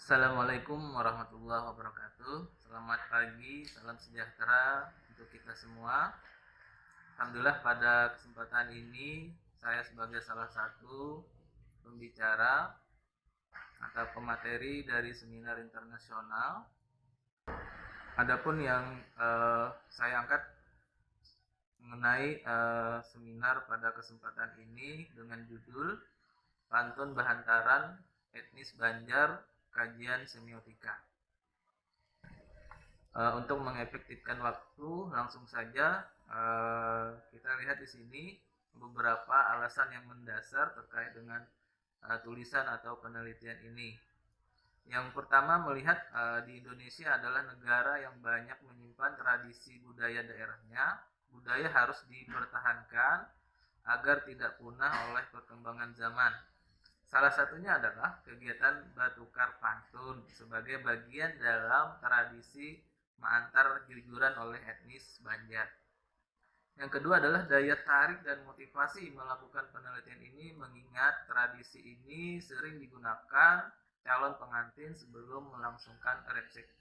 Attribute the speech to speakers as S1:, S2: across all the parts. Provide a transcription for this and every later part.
S1: Assalamualaikum warahmatullahi wabarakatuh. Selamat pagi, salam sejahtera untuk kita semua. Alhamdulillah pada kesempatan ini saya sebagai salah satu pembicara atau pemateri dari seminar internasional. Adapun yang saya angkat mengenai seminar pada kesempatan ini dengan judul Pantun Bahantaran Etnis Banjar Kajian Semiotika. Untuk mengefektifkan waktu, langsung saja kita lihat di sini beberapa alasan yang mendasar terkait dengan tulisan atau penelitian ini. Yang pertama, melihat di Indonesia adalah negara yang banyak menyimpan tradisi budaya daerahnya. Budaya harus dipertahankan agar tidak punah oleh perkembangan zaman. Salah satunya adalah kegiatan bertukar pantun sebagai bagian dalam tradisi mengantar jujuran oleh etnis Banjar. Yang kedua adalah daya tarik dan motivasi melakukan penelitian ini, mengingat tradisi ini sering digunakan calon pengantin sebelum melangsungkan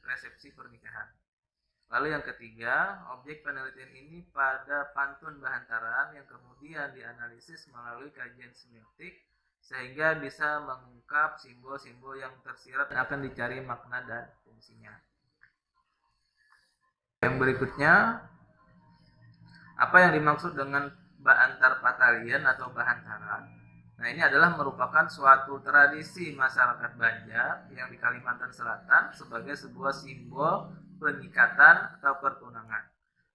S1: resepsi pernikahan. Lalu yang ketiga, objek penelitian ini pada pantun bahantaran yang kemudian dianalisis melalui kajian semiotik sehingga bisa mengungkap simbol-simbol yang tersirat dan akan dicari makna dan fungsinya. Yang berikutnya, apa yang dimaksud dengan bahantar patalian atau bahantaran? Nah, ini adalah merupakan suatu tradisi masyarakat Banjar yang di Kalimantan Selatan sebagai sebuah simbol penyikatan atau pertunangan.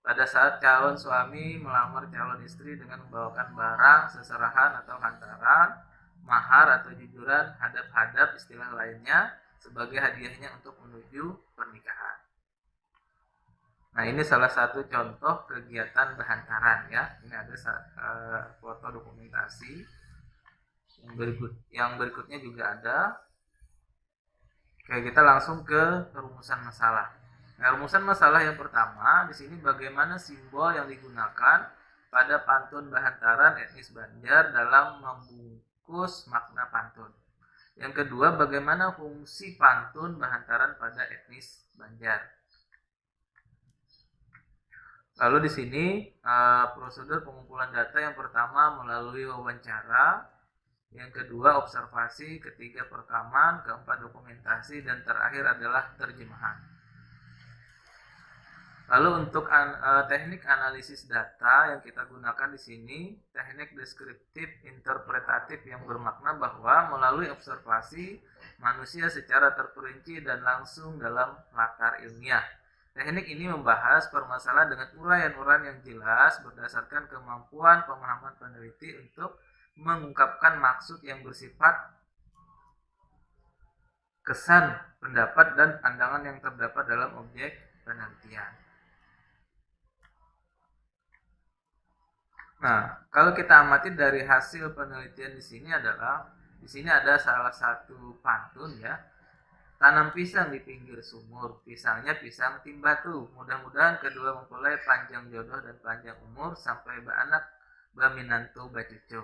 S1: Pada saat calon suami melamar calon istri dengan membawakan barang, seserahan atau hantaran, mahar atau jujuran, hadap-hadap istilah lainnya sebagai hadiahnya untuk menuju pernikahan. Nah, ini salah satu contoh kegiatan bahantaran ya. Ini ada foto dokumentasi. Yang berikutnya juga ada. Oke, kita langsung ke rumusan masalah. Nah, rumusan masalah yang pertama di sini bagaimana simbol yang digunakan pada pantun bahantaran etnis Banjar dalam membungkus makna pantun. Yang kedua, bagaimana fungsi pantun bahantaran pada etnis Banjar. Lalu di sini prosedur pengumpulan data yang pertama melalui wawancara, yang kedua observasi, ketiga perekaman, keempat dokumentasi, dan terakhir adalah terjemahan. Lalu untuk teknik analisis data yang kita gunakan di sini, teknik deskriptif interpretatif yang bermakna bahwa melalui observasi manusia secara terperinci dan langsung dalam latar ilmiah. Teknik ini membahas permasalahan dengan uraian-uraian yang jelas berdasarkan kemampuan pemahaman peneliti untuk mengungkapkan maksud yang bersifat kesan, pendapat, dan pandangan yang terdapat dalam objek penelitian. Nah, kalau kita amati dari hasil penelitian di sini ada salah satu pantun ya. Tanam pisang di pinggir sumur, pisangnya pisang timbatu. Mudah-mudahan kedua mempelai panjang jodoh dan panjang umur sampai beranak, baminantu, bacucu.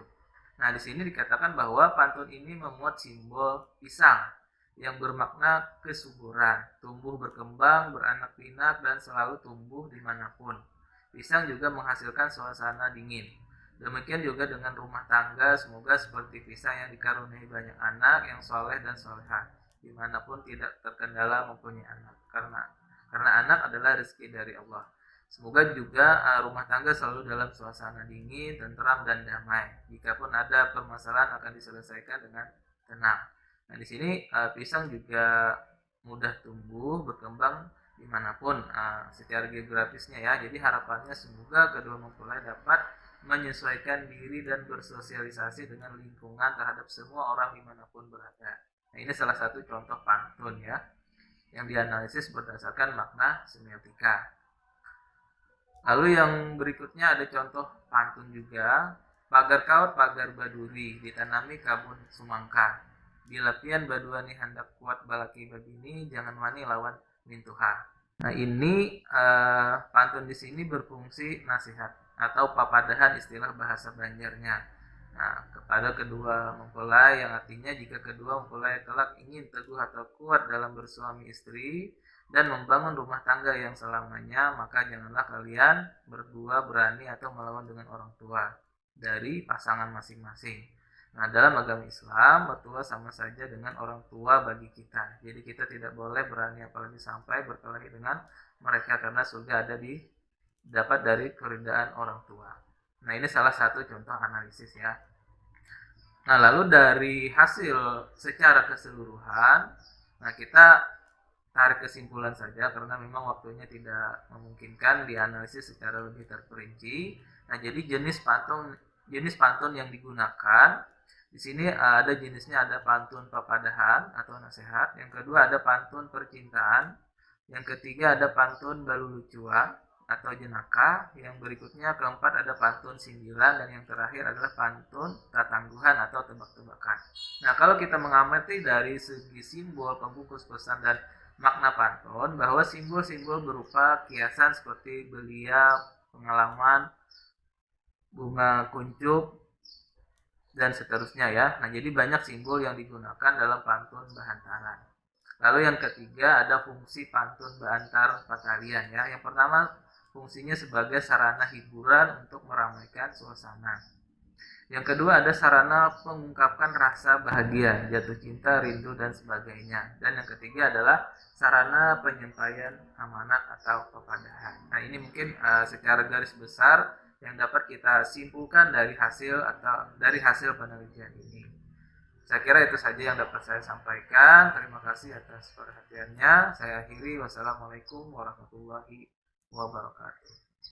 S1: Nah, di sini dikatakan bahwa pantun ini memuat simbol pisang yang bermakna kesuburan, tumbuh berkembang, beranak pinak, dan selalu tumbuh dimanapun. Pisang juga menghasilkan suasana dingin. Demikian juga dengan rumah tangga, semoga seperti pisang yang dikaruniai banyak anak yang soleh dan solehah, dimanapun tidak terkendala mempunyai anak, karena anak adalah rezeki dari Allah. Semoga juga rumah tangga selalu dalam suasana dingin, tentram, dan damai. Jikapun ada permasalahan akan diselesaikan dengan tenang. Nah, di sini pisang juga mudah tumbuh, berkembang dimanapun secara geografisnya ya. Jadi harapannya semoga kedua mempelai dapat menyesuaikan diri dan bersosialisasi dengan lingkungan terhadap semua orang dimanapun berada. Nah, ini salah satu contoh pantun ya yang dianalisis berdasarkan makna semiotika. Lalu yang berikutnya ada contoh pantun juga. Pagar kaut pagar baduri, ditanami kabun sumangka. Bila pian baduani hendak kuat balaki begini, jangan wani lawan mintuha. Nah, ini pantun di sini berfungsi nasihat atau papadahan istilah bahasa Banjarnya. Nah, kepada kedua mempelai yang artinya jika kedua mempelai kelak ingin teguh atau kuat dalam bersuami istri dan membangun rumah tangga yang selamanya, maka janganlah kalian berdua berani atau melawan dengan orang tua dari pasangan masing-masing. Nah, dalam agama Islam, mertua sama saja dengan orang tua bagi kita. Jadi kita tidak boleh berani apalagi sampai berkelahi dengan mereka karena surga ada di dapat dari keridaan orang tua. Nah, ini salah satu contoh analisis ya. Nah, lalu dari hasil secara keseluruhan, nah kita tarik kesimpulan saja karena memang waktunya tidak memungkinkan dianalisis secara lebih terperinci. Nah, jadi jenis pantun yang digunakan di sini ada jenisnya, ada pantun papadahan atau nasihat, yang kedua ada pantun percintaan, yang ketiga ada pantun balulucuan atau jenaka, yang berikutnya keempat ada pantun sindiran, dan yang terakhir adalah pantun tatangguhan atau tebak-tebakan. Nah, kalau kita mengamati dari segi simbol, pembungkus pesan, dan makna pantun, bahwa simbol-simbol berupa kiasan seperti belia, pengalaman, bunga kuncup, dan seterusnya ya. Nah, jadi banyak simbol yang digunakan dalam pantun bahantaran. Lalu yang ketiga ada fungsi pantun bahantar patalian ya. Yang pertama, fungsinya sebagai sarana hiburan untuk meramaikan suasana. Yang kedua ada sarana mengungkapkan rasa bahagia, jatuh cinta, rindu, dan sebagainya. Dan yang ketiga adalah sarana penyampaian amanat atau pepadahan. Nah, ini mungkin secara garis besar yang dapat kita simpulkan dari hasil penelitian ini. Saya kira itu saja yang dapat saya sampaikan. Terima kasih atas perhatiannya. Saya akhiri. Wassalamualaikum warahmatullahi wabarakatuh.